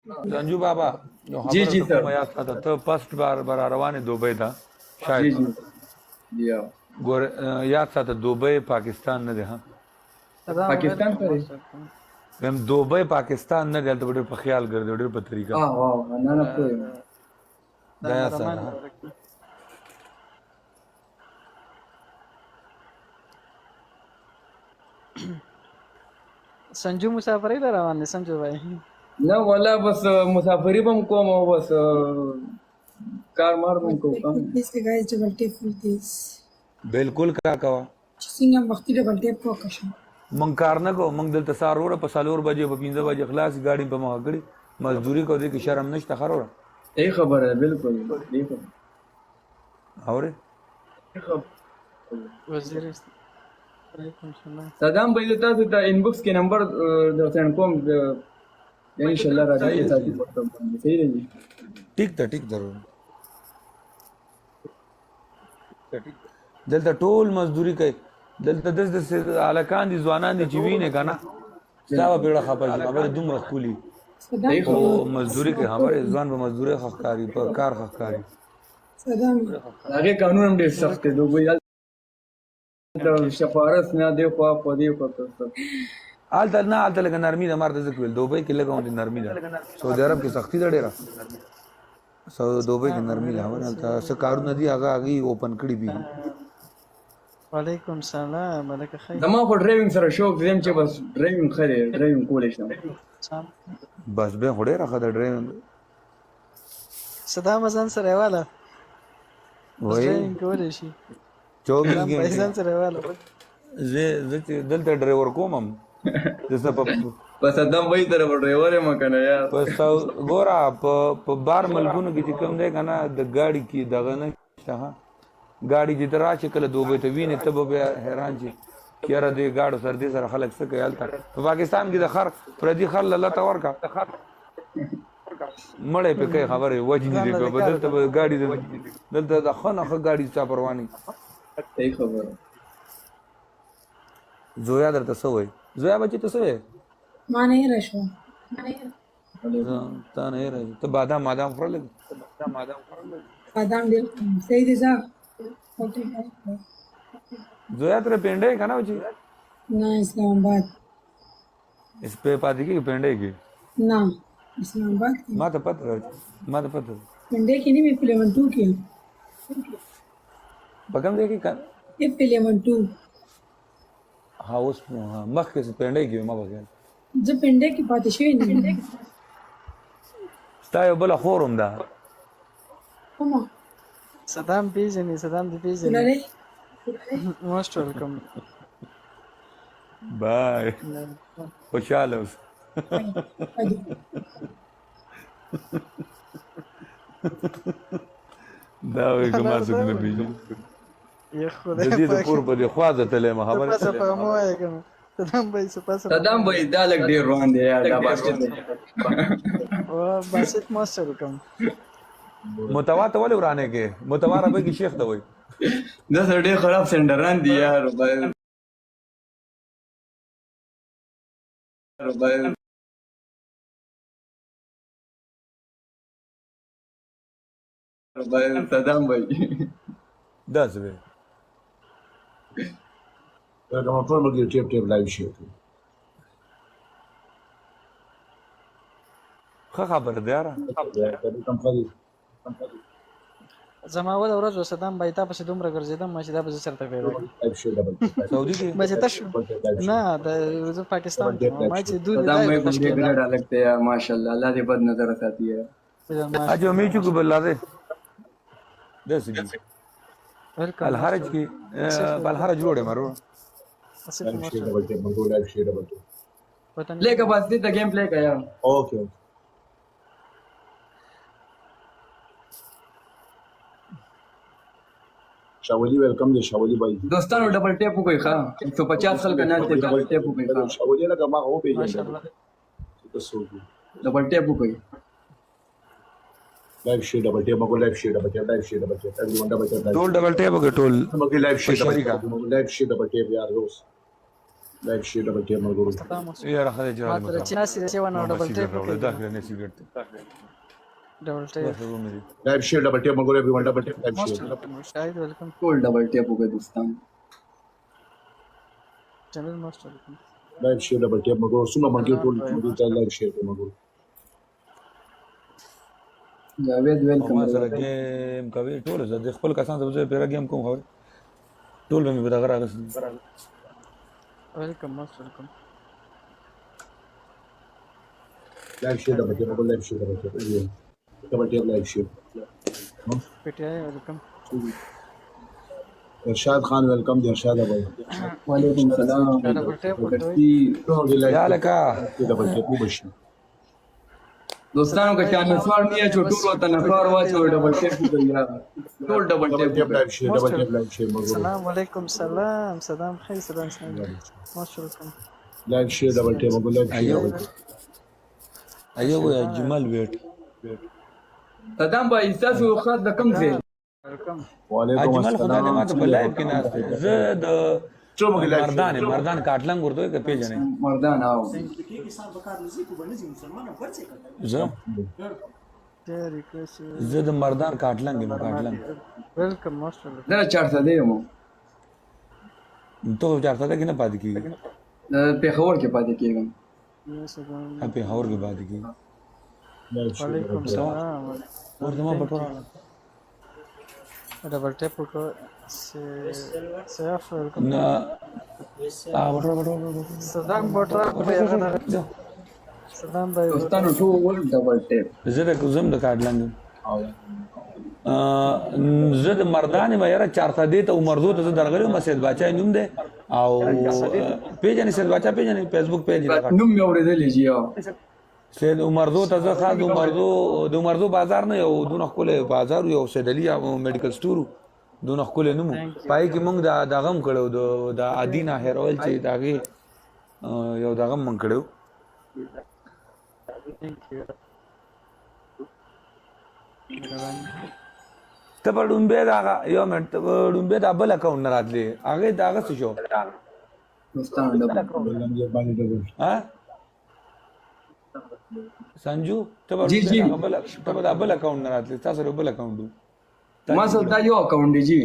संजू बाबा जो जी खबर जी तो सर। मैं याद था तो फर्स्ट बार रवाने दुबई था जी शायद जी जी हाँ। गोर याद था दुबई पाकिस्तान ने हाँ पाकिस्तान सर है। हम दुबई पाकिस्तान ने गलत बड़े ख्याल कर दे बड़े पत्रिका हाँ वाह ना ना पूरे दया सर हाँ संजू मुसाफरी ला रवान संजू भाई ना वाला बस मुसाफरी बम को मो बस कार मार बम को कम This the guys double tap for this. बिल्कुल क्या कहा Singa वक्ती double tap को कशा. मंग कार न को मंग दल तसारोर पसालोर बजे 15 बजे खलास गाड़ी पे महगड़ी मजदूरी को दे कि शर्म नश तखरोर यही खबर है बिल्कुल यही खबर और यही खबर। वजीर वालेकुम सलाम सदाम भाई देता था इनबॉक्स के नंबर जो सेंड को यानी इंशाल्लाह राजी के साथ सही है जी। ठीक था जरूर دلته ټول مزدوري کوي دلته د الکان دي ځوانان دي چې وینې کنه دا به پیړه خپه شي خبره دومره خولي यही او खबर مزدوري کوي خبره ځوان به مزدوري خخکاری په کار خخکاری Saddam. आगे कानून हम ډېر سخت دي دوی د شفارس نه دی خو په دې په څه آلته نه آلته لکه نرمي ده مارته ځکه ویل دوبۍ کې لګاون دي نرمي ده سعودي عرب کې سختی ده ډېره دوبۍ کې نرمي ده هلته څه کارونه دي هغه اوپن کړي بي وعلیکم سلام ملک خیر زما خو ډرایوینګ سره شوق زم چې بس ډرایوینګ خره ډرایوینګ کولای شم سلام بس به هډه راخه د ډرایوینګ صدا مزان سره والا وای کولای شي 24 پیسان غنټه سره والا زه دلته ډرایور کوم دسه په بس ادم وای تر ډرایور ما کنه یار پس ګورا په بار ملکونو کې چې کوم دی کنه د ګاډي کې دغه نه شته ګاډي چې درا چې کله دوبه ته ویني ته به حیران شي کیاره دې ګاډو سر دې سره خلک څه کوي هلته په پاکستان کې د خر پردي خر الله ته ورکا مړې په کوي خبره وجنی دې په بدل ته ګاډي دلته د خنه خ ګاډي چا پرواني صحیح خبره زویا درته څه وای زویا بچی ته څه وای ما नहीं रशवा. تا نه راځي ته بادام خورل बादाम डेल सही दिशा. زویا تر پینډه کنه وچی ना इस्लामाबाद. اس په پاتې کې پینډه کې ना इस्लामाबाद. ما ته پته मंडे की नहीं मैं फिलेमन 2 की. بګم دې کې ये फिलेमन 2. ها اوس مخکې پینډه کې ما بګل जो पिंडे की बात है नहीं. ستا یو بل خورم ده कमा. صدام پیژنې صدام دې پیژنې लरे. موست ویلکم بای خوشاله اوس دا وایي که ما څوک نه پېژني یا د خدای دې د پور په دې خوا ته تللی یم خبرې پاسه په مو وایې کنه صدام بھائی سپاسه صدام भाई دا لګ ډیر روان دی یار دا باسکټ او باسط موست ویلکم متوا ته ولې ورانه کې متوا ربه کې شیخ ته وایي دا سره ډیر خراب سندران دی یار صدام भाई داسې وایي دا کوم ټول مګر ټیپ لایو شي ښه خبره ده یاره دا کوم فدي زما ول ورځ صدام بھائی تاسو دومره ګرځیدم چې دا به سره ته پیدا لایو شي ډبل سعودي کې مزه تاسو نه د پاکستان ما چې دوی صدام भाई کو ډیر ګډ لگتے ہیں ماشاءاللہ الله دې بد نظر رکھتی ہے اجو می چکو بلا ده داسې دي ویلکم الحرج کې بالحرج جوړه مرو لایو شي ډبل ټیپ مګو لایو شي ډبل ټیپ प्ले का बस दे गेम प्ले का यार اوکے شاولی ویلکم دی شاولی بھائی دوستانو ډبل ټیپ کوئی ښا 150 خلک نه ته ډبل ټیپ کوئی ښا شاولی لگا ما هو پیجن ماشاءالله تاسو ډبل ټیپ کوئی لایو شي ډبل ټیپ مګو لایو شي ډبل ټیپ لایو شي ډبل ټیپ ایوری ون ډبل ټیپ ټول ډبل ټیپ وکړه ټول مګو لایو شي ډبل شریکا. ټیپ لایو شي ډبل ټیپ یار روز लाइव शेयर डबल टैप मलगुरु یاره خدای جوړ ما ته چې ناسي دی ونه ډبل ټیپ دا کړه نه سیګریټ ډبل ټیپ live share double tap Malguru everyone double tap live share شاهد ویلکم ټول ډبل ټیپ وکړه دوستان چینل موست ویلکم live share double tap मलगुरु सुनो मलगुरु टोल मलगुरु ته लाइव शेयर मलगुरु جاوید ویلکم ما سره گیم کوي ټول زه د خپل کسان زه پیرا گیم کوم خو ټول به مې بدغه راغس ویلکم موست ویلکم live share double tap Malguru live share double tap live share پی ټی آی ویلکم ارشاد خان welcome دی ارشاد भाई وعلیکم السلام ډبل ټیپ وکړئ ټول live یا لکه double tap وبشي دوستانو که چا نسوار نه یا ټول وته نفار واچو ډبل ټیپ وکړه ټول ډبل double ټیپ tap live share double tap live share Malguru السلام علیکم سلام سلام خیر سلام سلام موست ویلکم live share double tap Malguru live share ایو اجمل ویټ صدام بھائی تاسو خاص د کم ځای ویلکم وعلیکم اجمل خدای دې ماته په لایو کې ناست زه د چومګ لایو مردان کاټلنګ ورته کې پیژنې مردان او زه ریکویسټ زه د مردان کاټلنګ یم کاټلنګ ویلکم موست ویلکم دا 400 دی مو ته چارته کې نه پاتې کیږي په خبر کې پاتې کېږم په هاور کې پاتې کیږي وعلیکم السلام ورته ما پټو ډبل ټیپ وکړه سیف ویلکم نه پټو صدام بوټر صدام بھائی دوستانو ټول ډبل ټیپ زه د کوزم د کاټلنګ زه د مردان مې یاره چارته دی ته عمردو ته درغلی ما سید باچا نوم دی او پیژنې سید باچا پیژنې فیسبوک پیج دی نوم مې اورېدلی چې یو سید عمردو ته زه خاص د عمردو بازار نه یو دونه ښکلی بازار یو سید علي میډیکل سټور دونه ښکلی نوم پای کې موږ دغه هم کړی د ادینا هیر اویل چې د هغې یو دغه هم موږ کړی ته په ډومبې د هغه یو منټ ته په ډومبې د بل اکاونټ نه راتلې هغې د هغه څه شو دوستانو ډبل ها سنجو ته په جی جی د بل اکاونټ نه راتلې تاسو سره بل اکاونټ ما سره دا یو اکاونټ دی جی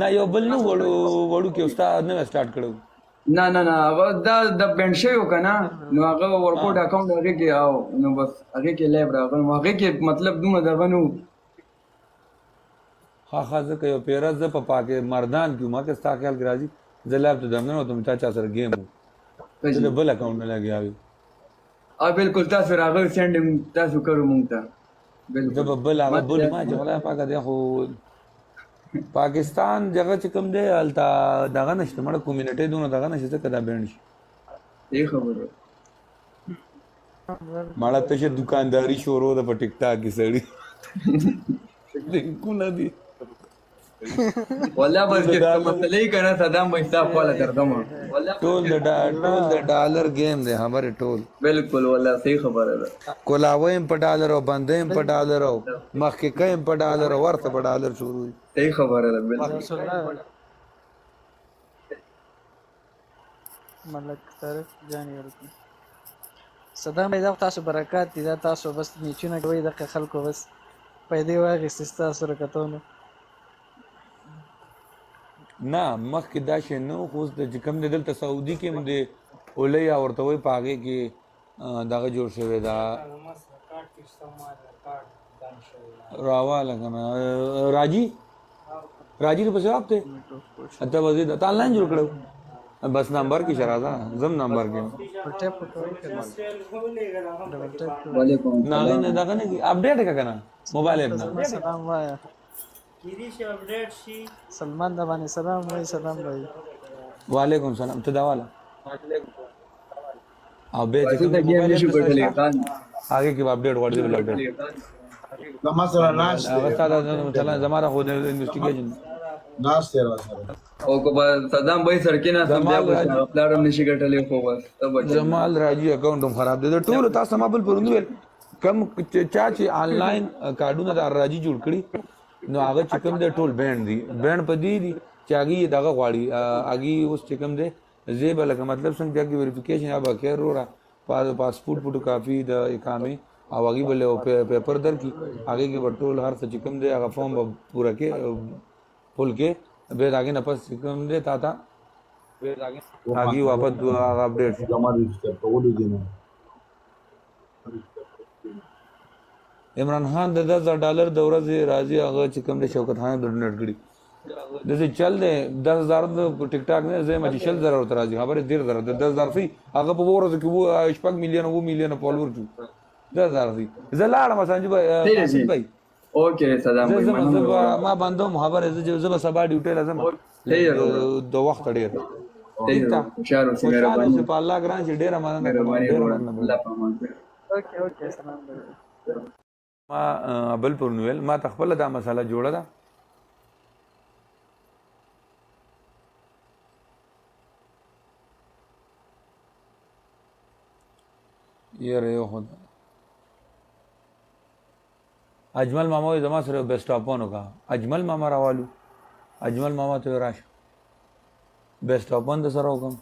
نه یو بل نه وړو کې استاد نه سٹارټ کړو نه نه نه هغه دا د بند شوی کنه نو هغه ورکوټ اکاونټ هغه کې او نو بس هغه کې لایب راغلی هغه کې مطلب دومره دغه نو ها ځکه یو پیرا زه په پاکه مردان کې ما کې ستا خیال کې راځي زه لاب ته دم نه ته چا سره گیم زه بل اکاونټ نه لګیا وي بالکل تاسو راغلی سند تاسو کړو مونږ ته بالکل بل هغه بل ما چې ولا پاکه دی خو پاکستان جگہ چې کوم دی التا دغه نشته مړه کمیونټي دونه دغه نشته کدا بینډ شي ای خبره مړه ته دکانداری شروع ده په ټیک ټاک کې سړی کو نه دی والله بس کې مسلې کنه صدام به حساب کوله ترجمه ټول د ډالر گیم دی همره ټول بالکل والله صحیح خبره ده کولاویم په ډالر او باندې په ډالر او مخکې کایم په ډالر او ورته په ډالر شروع صحیح خبره ده بالکل ملک طرف جانی ورکو صدام بھائی دا تاسو برکات دي دا تاسو بس نیچونه کوي د خلکو بس پیدا واغې تاسو رکتونه نه مخکې دا شی نو خو د کوم د دلته سعودي کې هم د اولیا ورته وي پاګه کې دغه جوړ شوی دا راواله کنه راجی په جواب ته اته وځي د آنلاین جوړ کړو بس نمبر کی شرازه زم نمبر کې وعلیکم نه دغه نه اپډیټ کا کنه موبایل اپ نه سلام وایا سلمان دا باندې سلام وای سلام بھائی وعلیکم سلام ته دا والا او به چې دا گیم نشو کولای خان आगे की update what is update لما سره ناش هغه ساده مثلا زماره خو د انویسټیګیشن ناش تیرا سره او کو صدام بھائی سړکې نه سم بیا پلاټم نشي ګټلې خو بس تب جمال راجی اکاونټ هم خراب دي ټول تاسو ما بل پروندو کم چا چې آنلاین کارډونه د راجی جوړ کړي نو هغه چې کوم د ټول بینډ دي بینډ په دی چې هغه دغه غواړي هغه اوس چې کوم دی زه به لکه مطلب څنګه چې ویریفیکیشن یا به خیر وروړه پاسپورټ فوټو کاپي د اقامې او هغې به له پیپر درکړي هغې کې به ټول هر څه چې کوم دی هغه فارم به پوره کې فل کې بیا د هغې نه پس چې کوم دی تا ته هغې واپس هغه اپډیټ شي जमा रजिस्टर कवली देना عمران خان د $10,000 د ورځې راځي هغه چې کوم دی شوکت خان د ډونیټ کړي داسې چل دی 10,000 د ټیک ټاک نه زه مچې 60,000 ورته راځي خبرې 13,000 د 10,000 سي هغه په ورځ کې 6 میلیون 2 میلیون فالوور شو 10,000 سي زه لاړم سنجو بھائی اوکې صدام بھائی ما باندې خبره زه به سبا ډیوټي لازم د وخت ډیر هوښیار اوسئ مهرباني په الله ګران چې ډیره مننه الله پامان اوکې سلام ما بل پر نویل ما تخپل دا مسله جوړه ده یو خدا اجمل ماما وي زما سره بیسټ اپونو کا اجمل ماما راوالو اجمل ماما ته راشه بیسټ اپون د سره وکم